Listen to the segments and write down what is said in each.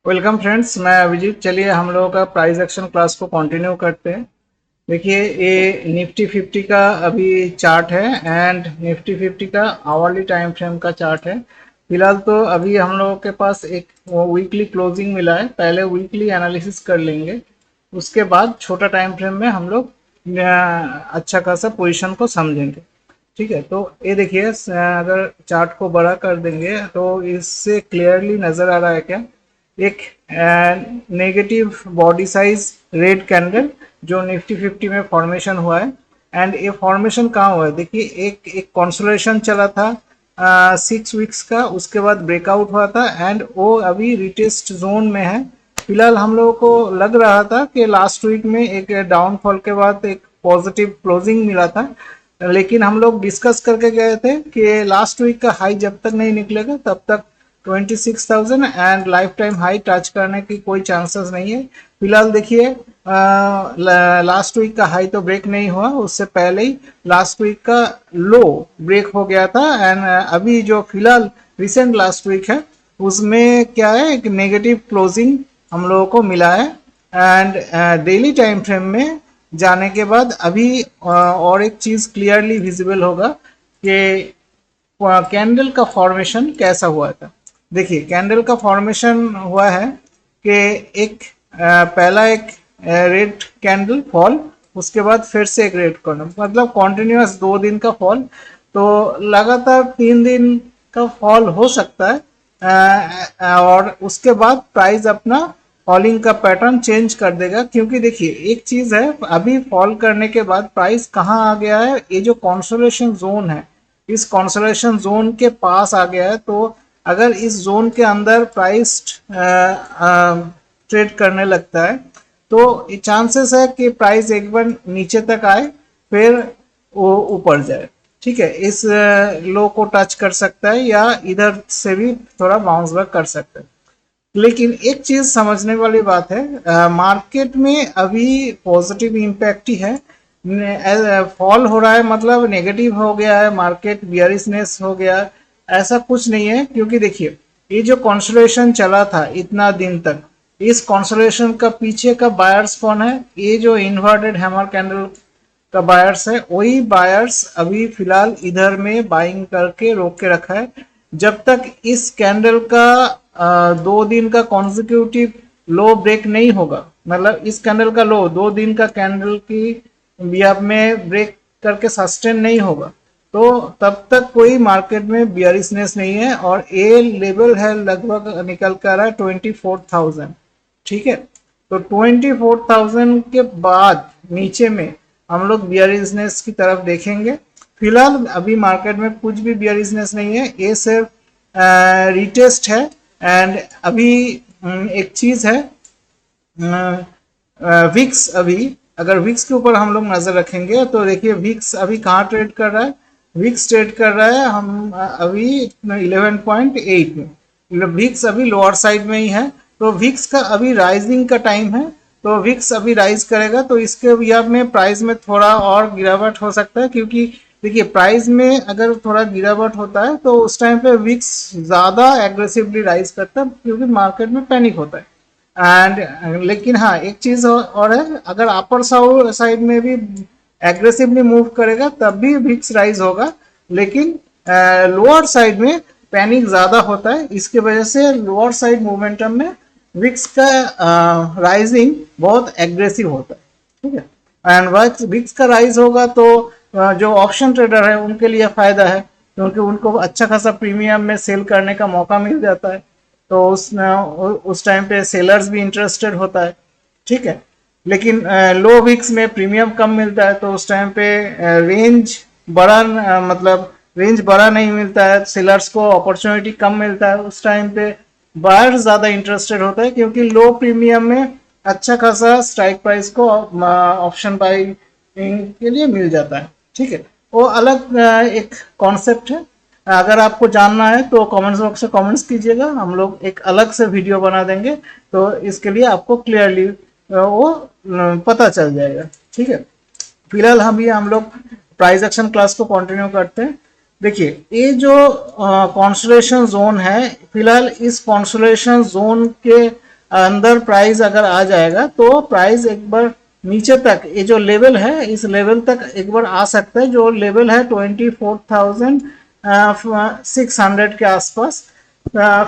Welcome friends, मैं अभिजीत। चलिए हम लोगों का प्राइस एक्शन क्लास को कंटिन्यू करते हैं। देखिए, ये निफ्टी 50 का अभी चार्ट है एंड निफ्टी 50 का आवरली टाइम फ्रेम का चार्ट है। फिलहाल तो अभी हम लोगों के पास एक वीकली क्लोजिंग मिला है। पहले वीकली एनालिसिस कर लेंगे, उसके बाद छोटा टाइम फ्रेम में हम लोग अच्छा खासा पोजीशन को समझेंगे। ठीक है, तो ये देखिए, अगर चार्ट को बड़ा कर देंगे तो इससे क्लियरली नज़र आ रहा है क्या, एक negative body size red candle जो निफ्टी 50 में फॉर्मेशन हुआ है। एंड ये फॉर्मेशन कहाँ हुआ है, देखिए एक कॉन्सोलेशन चला था 6 वीक्स का, उसके बाद ब्रेकआउट हुआ था एंड वो अभी रिटेस्ट जोन में है। फिलहाल हम लोगों को लग रहा था कि लास्ट वीक में एक डाउनफॉल के बाद एक पॉजिटिव क्लोजिंग मिला था, लेकिन हम लोग डिस्कस करके गए थे कि लास्ट वीक का हाई जब तक नहीं निकलेगा तब तक 26,000 and life time high touch करने की कोई चांसेस नहीं है। फिलहाल देखिए, लास्ट वीक का हाई तो ब्रेक नहीं हुआ, उससे पहले ही लास्ट वीक का लो ब्रेक हो गया था। एंड अभी जो फिलहाल रिसेंट लास्ट वीक है उसमें क्या है, एक नेगेटिव क्लोजिंग हम लोगों को मिला है। एंड डेली टाइम फ्रेम में जाने के बाद अभी और एक चीज क्लियरली विजिबल होगा कि कैंडल का फॉर्मेशन कैसा हुआ था। देखिए, कैंडल का फॉर्मेशन हुआ है कि एक पहला एक रेड कैंडल फॉल, उसके बाद फिर से एक रेड कैंडल, मतलब कॉन्टिन्यूस 2 दिन का फॉल। तो लगातार 3 दिन का फॉल हो सकता है और उसके बाद प्राइस अपना फॉलिंग का पैटर्न चेंज कर देगा। क्योंकि देखिए, एक चीज है, अभी फॉल करने के बाद प्राइस कहाँ आ गया है, ये जो कॉन्सोलेशन जोन है इस कॉन्सोलेशन जोन के पास आ गया है। तो अगर इस जोन के अंदर प्राइस ट्रेड करने लगता है तो चांसेस है कि प्राइस एक बार नीचे तक आए फिर वो ऊपर जाए। ठीक है, इस लो को टच कर सकता है या इधर से भी थोड़ा बाउंस बैक कर सकता है। लेकिन एक चीज समझने वाली बात है, मार्केट में अभी पॉजिटिव इम्पैक्ट ही है। फॉल हो रहा है मतलब नेगेटिव हो गया है, मार्केट बियरिशनेस हो गया, ऐसा कुछ नहीं है। क्योंकि देखिए, ये जो कॉन्सोलेशन चला था इतना दिन तक, इस कॉन्सोलेशन का पीछे का बायर्स कौन है, ये जो इन्वर्टेड हैमर कैंडल का बायर्स है, वही बायर्स अभी फिलहाल इधर में बाइंग करके रोक के रखा है। जब तक इस कैंडल का 2 दिन का कॉन्जिक्यूटिव लो ब्रेक नहीं होगा, मतलब इस कैंडल का लो 2 दिन का कैंडल की बिहाफ में ब्रेक करके सस्टेन नहीं होगा, तो तब तक कोई मार्केट में बियरिशनेस नहीं है। और ए लेवल है लगभग निकल कर रहा है 24,000। ठीक है, तो 24,000 के बाद नीचे में हम लोग बियरिशनेस की तरफ देखेंगे। फिलहाल अभी मार्केट में कुछ भी बियरिशनेस नहीं है, ये सिर्फ रिटेस्ट है। एंड अभी एक चीज है, विक्स, अभी अगर विक्स के ऊपर हम लोग नजर रखेंगे तो देखिए विक्स अभी कहाँ ट्रेड कर रहा है, विक्स ट्रेड कर रहा है हम अभी 11.8 में, मतलब विक्स अभी लोअर साइड में ही है। तो विक्स का अभी राइजिंग का टाइम है, तो विक्स अभी राइज करेगा तो इसके बिहाफ में प्राइस में थोड़ा और गिरावट हो सकता है। क्योंकि देखिए, प्राइस में अगर थोड़ा गिरावट होता है तो उस टाइम पे विक्स ज्यादा एग्रेसिवली राइज करता है क्योंकि मार्केट में पैनिक होता है। एंड लेकिन हाँ, एक चीज और है, अगर अपर साइड में भी एग्रेसिवली मूव करेगा तब भी विक्स राइज होगा, लेकिन लोअर साइड में पैनिक ज्यादा होता है, इसके वजह से लोअर साइड मोमेंटम में विक्स का राइजिंग बहुत एग्रेसिव होता है। ठीक है, एंड विक्स का राइज होगा तो जो ऑप्शन ट्रेडर है उनके लिए फायदा है, क्योंकि उनको अच्छा खासा प्रीमियम में सेल करने का मौका मिल जाता है। तो उस टाइम पे सेलर्स भी इंटरेस्टेड होता है। ठीक है, लेकिन लो विक्स में प्रीमियम कम मिलता है तो उस टाइम पे रेंज बड़ा मतलब रेंज बड़ा नहीं मिलता है, सेलर्स को अपॉर्चुनिटी कम मिलता है। उस टाइम पे बायर ज्यादा इंटरेस्टेड होता है क्योंकि लो प्रीमियम में अच्छा खासा स्ट्राइक प्राइस को ऑप्शन बाइंग के लिए मिल जाता है। ठीक है, वो अलग एक कॉन्सेप्ट है। अगर आपको जानना है तो कमेंट्स बॉक्स में कमेंट्स कीजिएगा, हम लोग एक अलग से वीडियो बना देंगे तो इसके लिए आपको क्लियरली वो पता चल जाएगा। ठीक है, फिलहाल हम लोग प्राइस एक्शन क्लास को कंटिन्यू करते हैं। देखिए, ये जो कॉन्सोलेशन जोन है, फिलहाल इस कॉन्सोलेशन जोन के अंदर प्राइस अगर आ जाएगा तो प्राइस एक बार नीचे तक, ये जो लेवल है इस लेवल तक एक बार आ सकता है, जो लेवल है 24,600 के आसपास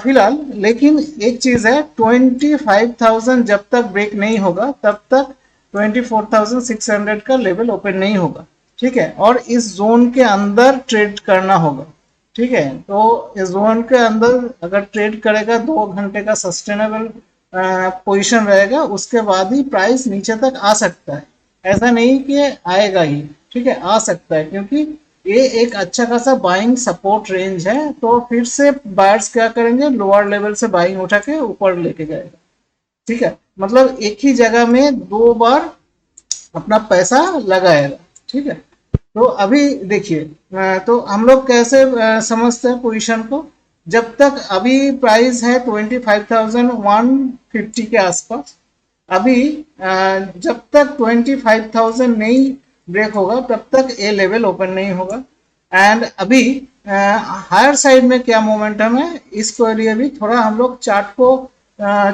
फिलहाल। लेकिन एक चीज है, 25,000 जब तक ब्रेक नहीं होगा तब तक 24,600 का लेवल ओपन नहीं होगा, ठीक है। और इस जोन के अंदर ट्रेड करना होगा, ठीक है। तो इस जोन के अंदर अगर ट्रेड करेगा 2 घंटे का सस्टेनेबल पोजीशन रहेगा, उसके बाद ही प्राइस नीचे तक आ सकता है। ऐसा नहीं कि आएगा ही, ठीक है, आ सकता है, क्योंकि ये एक अच्छा खासा बाइंग सपोर्ट रेंज है। तो फिर से बायर्स क्या करेंगे, लोअर लेवल से बाइंग उठा के ऊपर लेके जाएगा, ठीक है। मतलब एक ही जगह में 2 बार अपना पैसा लगाएगा, ठीक है। तो अभी देखिए, तो हम लोग कैसे समझते हैं पोजीशन को, जब तक अभी प्राइस है 25,150 के आसपास, अभी जब तक 25,000 नहीं ब्रेक होगा तब तक ये लेवल ओपन नहीं होगा। एंड अभी हायर साइड में क्या मोमेंटम है, इसको लिए भी थोड़ा हम लोग चार्ट को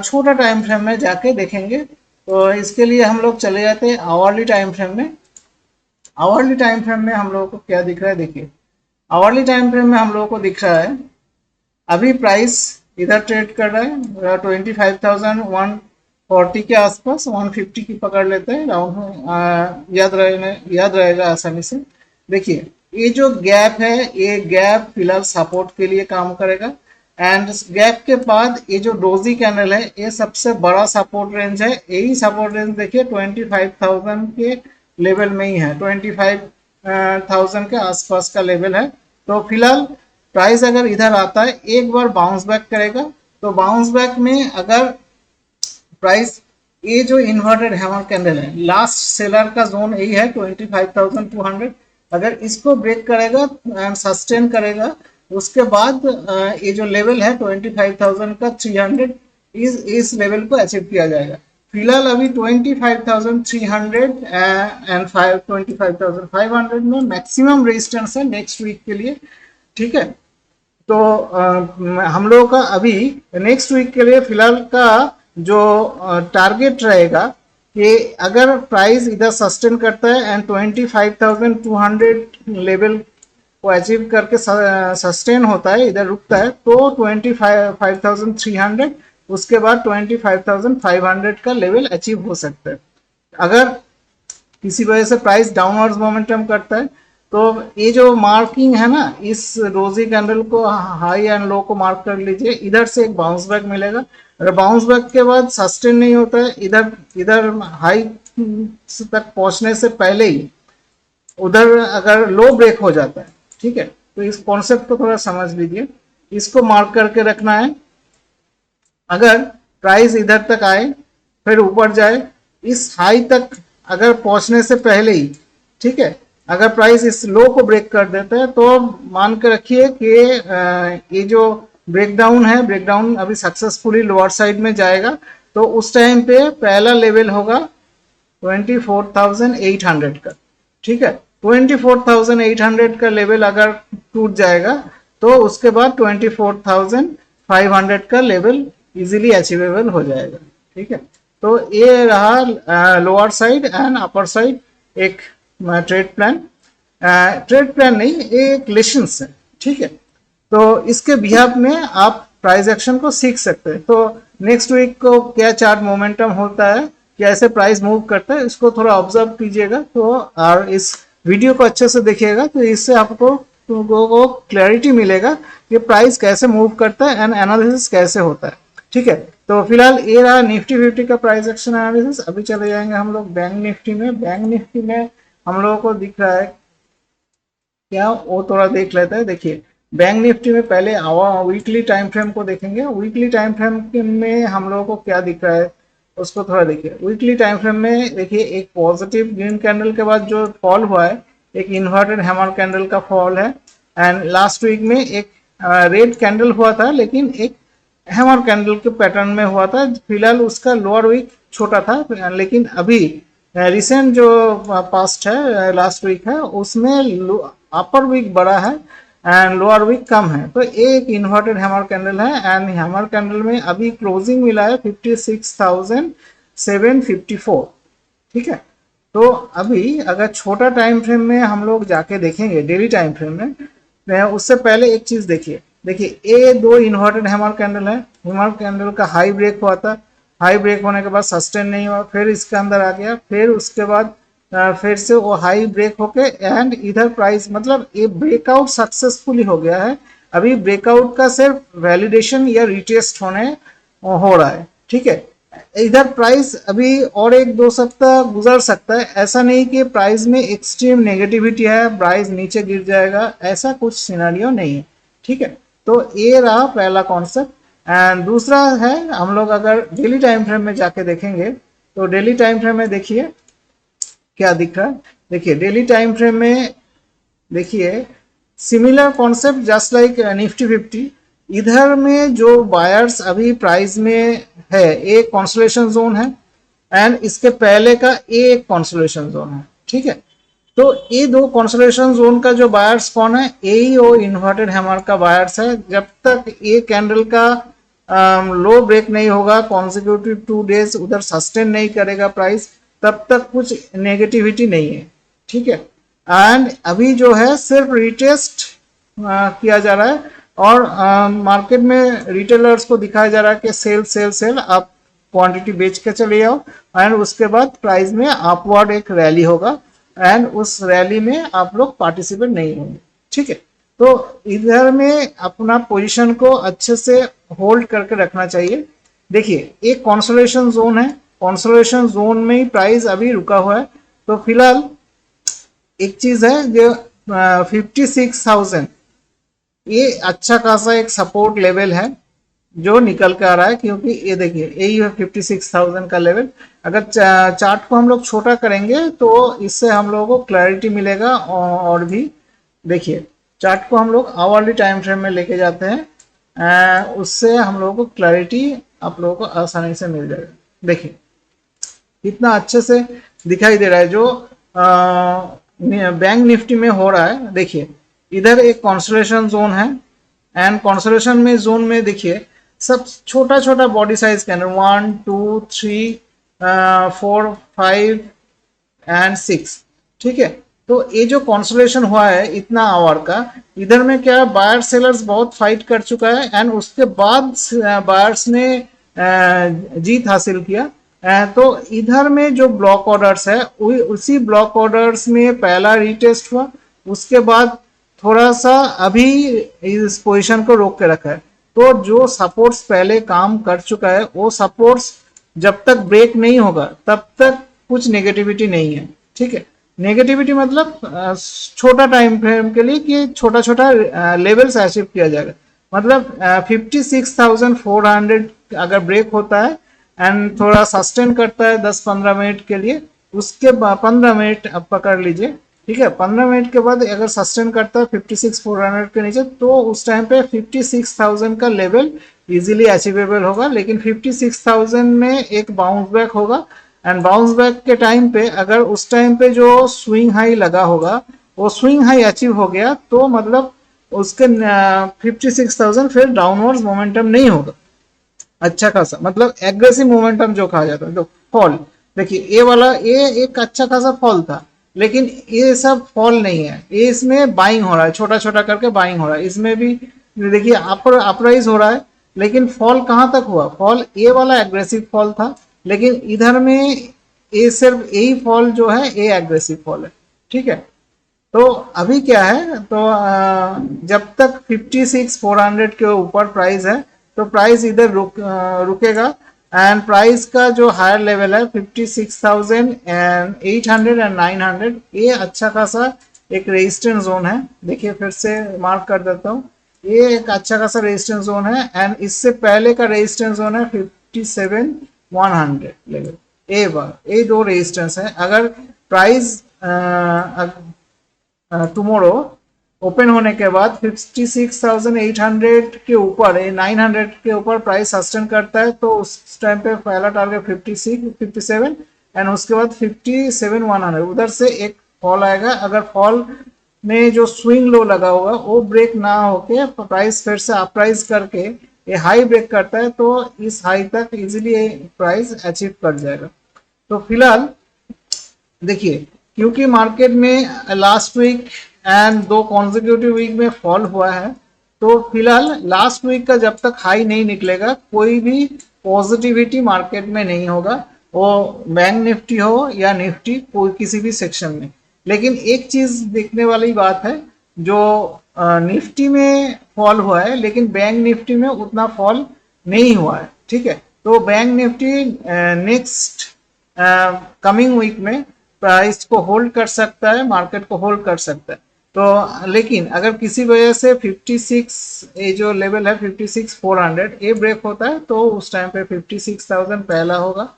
छोटा टाइम फ्रेम में जाके देखेंगे। तो इसके लिए हम लोग चले जाते हैं आवरली टाइम फ्रेम में। आवरली टाइम फ्रेम में हम लोगों को क्या दिख रहा है, देखिए आवरली टाइम फ्रेम में हम लोगों को दिख रहा है अभी प्राइस इधर ट्रेड कर रहा है 25,140 के आसपास, 150 की पकड़ लेते हैं राउंड, याद रहेगा आसानी से। देखिए ये जो गैप है, ये गैप फिलहाल सपोर्ट के लिए काम करेगा। एंड गैप के बाद ये जो डोजी कैंडल है, ये सबसे बड़ा सपोर्ट रेंज है। यही सपोर्ट रेंज देखिए 25,000 के लेवल में ही है, 25,000 के आसपास का लेवल है। तो फिलहाल प्राइस अगर इधर आता है, एक बार बाउंस बैक करेगा, तो बाउंस बैक में अगर प्राइस, ये जो इन्वर्टेड हैमर कैंडल है, लास्ट सेलर का जोन यही है 25,200, अगर इसको ब्रेक करेगा एंड सस्टेन करेगा, उसके बाद ये जो लेवल है 25,000 का 300, इस लेवल को अचीव किया जाएगा। फिलहाल अभी 25,300 एंड 25,500 में मैक्सिमम रेजिस्टेंस है नेक्स्ट वीक के लिए, ठीक है। तो हम लोगों का अभी नेक्स्ट वीक के लिए फिलहाल का जो टारगेट रहेगा कि अगर प्राइस इधर सस्टेन करता है एंड 25,200 लेवल को अचीव करके सस्टेन होता है, इधर रुकता है, तो 25,300, उसके बाद 25,500 का लेवल अचीव हो सकता है। अगर किसी वजह से प्राइस डाउनवर्ड्स मोमेंटम करता है, तो ये जो मार्किंग है ना, इस रोजी कैंडल को हाई एंड लो को मार्क कर लीजिए, इधर से एक बाउंस बैक मिलेगा। अगर बाउंस बैक के बाद सस्टेन नहीं होता है, इधर हाई तक पहुंचने से पहले ही उधर अगर लो ब्रेक हो जाता है, ठीक है, तो इस कॉन्सेप्ट को थोड़ा समझ लीजिए, इसको मार्क करके रखना है। अगर प्राइस इधर तक आए फिर ऊपर जाए, इस हाई तक अगर पहुंचने से पहले ही, ठीक है, अगर प्राइस इस लो को ब्रेक कर देता है, तो मान के रखिए कि ये जो ब्रेकडाउन है, ब्रेकडाउन अभी सक्सेसफुली लोअर साइड में जाएगा। तो उस टाइम पे पहला लेवल होगा 24,800 का, ठीक है। 24,800 का लेवल अगर टूट जाएगा, तो उसके बाद 24,500 का लेवल इजीली अचीवेबल हो जाएगा, ठीक है। तो ये रहा lower side and upper side एक ट्रेड प्लान, नहीं, ये एक लेसन्स है, ठीक है। तो इसके बिहाफ में आप प्राइस एक्शन को सीख सकते हैं। तो नेक्स्ट वीक को क्या चार्ट मोमेंटम होता है, कैसे प्राइस मूव करता है, इसको थोड़ा ऑब्जर्व कीजिएगा। तो और इस वीडियो को अच्छे से देखिएगा, तो इससे आपको क्लैरिटी मिलेगा कि प्राइस कैसे मूव करता है एंड एनालिसिस कैसे होता है, ठीक है। तो फिलहाल ये रहा निफ्टी 50 का प्राइस एक्शन एनालिसिस। अभी चले जाएंगे हम लोग बैंक निफ्टी में। बैंक निफ्टी में हम लोगों को दिख रहा है क्या, वो थोड़ा देख लेते हैं। देखिए बैंक निफ्टी में पहले वीकली टाइम फ्रेम को देखेंगे। वीकली टाइम फ्रेम में हम लोगों को क्या दिख रहा है उसको थोड़ा देखिए। वीकली टाइम फ्रेम में देखिए एक पॉजिटिव ग्रीन कैंडल के बाद जो फॉल हुआ है, एक इन्वर्टेड हैमर कैंडल का फॉल है। एंड लास्ट वीक में एक रेड कैंडल हुआ था, लेकिन एक हैमर कैंडल के पैटर्न में हुआ था। फिलहाल उसका लोअर वीक छोटा था, लेकिन अभी रिसेंट जो पास्ट है, लास्ट वीक है, उसमें अपर वीक बड़ा है एंड लोअर विक कम है, तो ये एक इन्वर्टेड हैमर कैंडल है। एंड हैमर कैंडल में अभी क्लोजिंग मिला है 56,754, ठीक है। तो अभी अगर छोटा टाइम फ्रेम में हम लोग जाके देखेंगे, डेली टाइम फ्रेम में, उससे पहले एक चीज देखिए, ये दो इन्वर्टेड हैमर कैंडल है। हैमर कैंडल का हाई ब्रेक हुआ था, हाई ब्रेक होने के बाद सस्टेन नहीं हुआ, फिर इसके अंदर आ गया, फिर उसके बाद फिर से वो हाई ब्रेक होके एंड इधर प्राइस, मतलब ये ब्रेकआउट सक्सेसफुली हो गया है। अभी ब्रेकआउट का सिर्फ वैलिडेशन या रिटेस्ट हो रहा है, ठीक है। इधर प्राइस अभी और एक दो सप्ताह गुजर सकता है, ऐसा नहीं कि प्राइस में एक्सट्रीम नेगेटिविटी है, प्राइस नीचे गिर जाएगा, ऐसा कुछ सिनेरियो नहीं है, ठीक है। तो ये रहा पहला कॉन्सेप्ट। एंड दूसरा है, हम लोग अगर डेली टाइम फ्रेम में जाके देखेंगे, तो डेली टाइम फ्रेम में देखिए क्या दिख रहा है। देखिए डेली टाइम फ्रेम में देखिए similar concept just like Nifty 50। इधर में जो बायर्स अभी प्राइस में है, एक कॉन्सोलेशन जोन है एंड इसके पहले का एक कॉन्सोलेशन जोन है, ठीक है। तो ये दो कॉन्सोलेशन जोन का जो बायर्स कौन है, यही वो इन्वर्टेड हैमर का बायर्स है। जब तक ये कैंडल का लो ब्रेक नहीं होगा, कॉन्सिक्यूटिव 2 डेज उधर सस्टेन नहीं करेगा प्राइस, तब तक कुछ नेगेटिविटी नहीं है, ठीक है। एंड अभी जो है सिर्फ रिटेस्ट किया जा रहा है और मार्केट में रिटेलर्स को दिखाया जा रहा है कि सेल सेल सेल, आप क्वांटिटी बेच के चले जाओ एंड उसके बाद प्राइस में अपवर्ड एक रैली होगा एंड उस रैली में आप लोग पार्टिसिपेट नहीं होंगे, ठीक है। तो इधर में अपना पोजीशन को अच्छे से होल्ड करके रखना चाहिए। देखिए एक कंसोलेशन जोन है, कंसोलेशन जोन में ही प्राइस अभी रुका हुआ है। तो फिलहाल एक चीज है जो 56,000, ये अच्छा खासा एक सपोर्ट लेवल है जो निकल के आ रहा है, क्योंकि ये देखिए यही है 56,000 का लेवल। अगर चार्ट को हम लोग छोटा करेंगे तो इससे हम लोगों को क्लैरिटी मिलेगा। और भी देखिए चार्ट को हम लोग आवरली टाइम फ्रेम में लेके जाते हैं, उससे हम लोगों को क्लैरिटी आप लोगों को आसानी से मिल जाएगा। देखिए कितना अच्छे से दिखाई दे रहा है जो बैंक निफ्टी में हो रहा है। देखिए इधर एक कॉन्सोलेशन जोन है एंड कॉन्सोलेशन में जोन में देखिए सब छोटा छोटा बॉडी साइज के अंदर 1 2 3 4 5 एंड 6, ठीक है। तो ये जो कॉन्सोलेशन हुआ है इतना आवर का, इधर में क्या बायर सेलर्स बहुत फाइट कर चुका है एंड उसके बाद बायर्स ने जीत हासिल किया। तो इधर में जो ब्लॉक ऑर्डर्स है उसी ब्लॉक ऑर्डर्स में पहला रीटेस्ट हुआ, उसके बाद थोड़ा सा अभी इस पोजीशन को रोक के रखा है। तो जो सपोर्ट्स पहले काम कर चुका है वो सपोर्ट्स जब तक ब्रेक नहीं होगा तब तक कुछ नेगेटिविटी नहीं है, ठीक है। नेगेटिविटी मतलब छोटा टाइम फ्रेम के लिए कि छोटा छोटा लेवल्स अचीव किया जाएगा। मतलब 56,400 अगर ब्रेक होता है एंड थोड़ा सस्टेन करता है 10-15 मिनट के लिए, उसके बाद 15 मिनट आप पकड़ लीजिए, ठीक है। 15 मिनट के बाद अगर सस्टेन करता है 56,400 के नीचे, तो उस टाइम पे 56,000 का लेवल इजीली अचीवेबल होगा। लेकिन 56,000 में एक बाउंस बैक होगा एंड बाउंस बैक के टाइम पे अगर उस टाइम पे जो स्विंग हाई लगा होगा वो स्विंग हाई अचीव हो गया, तो मतलब उसके 56,000 फिर डाउनवर्ड्स मोमेंटम नहीं होगा अच्छा खासा, मतलब एग्रेसिव मोमेंटम जो कहा जाता है। तो फॉल देखिए ये वाला ये एक अच्छा खासा फॉल था, लेकिन ये सब फॉल नहीं है, ये इसमें बाइंग हो रहा है, छोटा छोटा करके बाइंग हो रहा है। इसमें भी देखिए अपराइज हो रहा है, लेकिन फॉल कहाँ तक हुआ, फॉल ये वाला एग्रेसिव फॉल था, लेकिन इधर में ये सिर्फ यही फॉल जो है ये एग्रेसिव फॉल है, ठीक है। तो अभी क्या है, तो जब तक 56,400 के ऊपर प्राइस है तो प्राइस इधर रुकेगा एंड प्राइस का जो हायर लेवल है 56,800 एंड 900, ये अच्छा खासा एक रेजिस्टेंस जोन है। देखिए फिर से मार्क कर देता हूँ, ये एक अच्छा खासा रेजिस्टेंस जोन है एंड इससे पहले का रेजिस्टेंस जोन है 57,100 लेवल। ये दो रेजिस्टेंस है। अगर प्राइस टुमारो ओपन होने के बाद 56,800 के ऊपर 900 के ऊपर प्राइस सस्टेन करता है, तो उस टाइम पे पहला टारगेट 57 एंड उसके बाद 57,100 उधर से एक फॉल आएगा। अगर फॉल में जो स्विंग लो लगा होगा वो ब्रेक ना होके प्राइस फिर से अप प्राइस करके ये हाई ब्रेक करता है तो इस हाई तक इजीली प्राइस अचीव कर जाएगा। तो फिलहाल देखिए, क्योंकि मार्केट में लास्ट वीक एंड दो कॉन्जिक्यूटिव वीक में फॉल हुआ है, तो फिलहाल लास्ट वीक का जब तक हाई नहीं निकलेगा कोई भी पॉजिटिविटी मार्केट में नहीं होगा, वो बैंक निफ्टी हो या निफ्टी कोई किसी भी सेक्शन में। लेकिन एक चीज देखने वाली बात है, जो निफ्टी में फॉल हुआ है लेकिन बैंक निफ्टी में उतना फॉल नहीं हुआ है, ठीक है। तो bank Nifty next coming week में प्राइस को होल्ड कर सकता है, मार्केट को होल्ड कर सकता है। तो लेकिन अगर किसी वजह से 56 ये जो लेवल है 56,400 ये ब्रेक होता है तो उस टाइम पे 56,000 पहला होगा।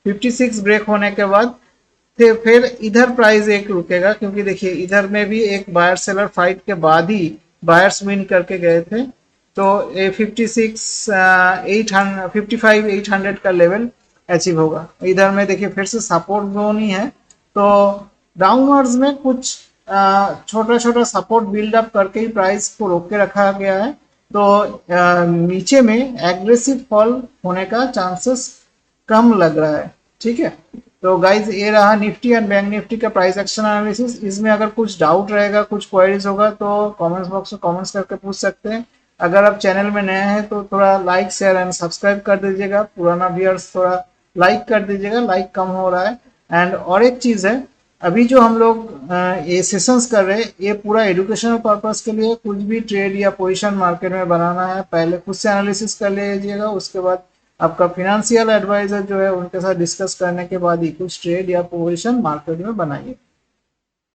56 ब्रेक होने के बाद फिर इधर प्राइस एक रुकेगा, क्योंकि देखिए इधर में भी एक बायर सेलर फाइट के बाद ही बायर्स विन करके गए थे। तो ये 55,800 का लेवल अचीव होगा। इधर में देखिए फिर से सपोर्ट जोन ही है, तो डाउनवर्ड्स में कुछ छोटा छोटा सपोर्ट बिल्डअप करके ही प्राइस को रोक के रखा गया है। तो नीचे में एग्रेसिव फॉल होने का चांसेस कम लग रहा है, ठीक है। तो गाइज ये रहा निफ्टी एंड बैंक निफ्टी का प्राइस एक्शन एनालिसिस। इसमें अगर कुछ डाउट रहेगा, कुछ क्वेरीज होगा तो कमेंट्स बॉक्स में कमेंट्स करके पूछ सकते हैं। अगर आप चैनल में नए हैं तो थोड़ा लाइक शेयर एंड सब्सक्राइब कर दीजिएगा, पुराना व्यूअर्स थोड़ा लाइक कर दीजिएगा, लाइक कम हो रहा है। एंड और एक चीज़ है, अभी जो हम लोग ये सेशंस कर रहे हैं ये पूरा एजुकेशनल पर्पस के लिए, कुछ भी ट्रेड या पोजीशन मार्केट में बनाना है पहले खुद से एनालिसिस कर लीजिएगा, उसके बाद आपका फिनेंशियल एडवाइजर जो है उनके साथ डिस्कस करने के बाद ही कुछ ट्रेड या पोजीशन मार्केट में बनाइए।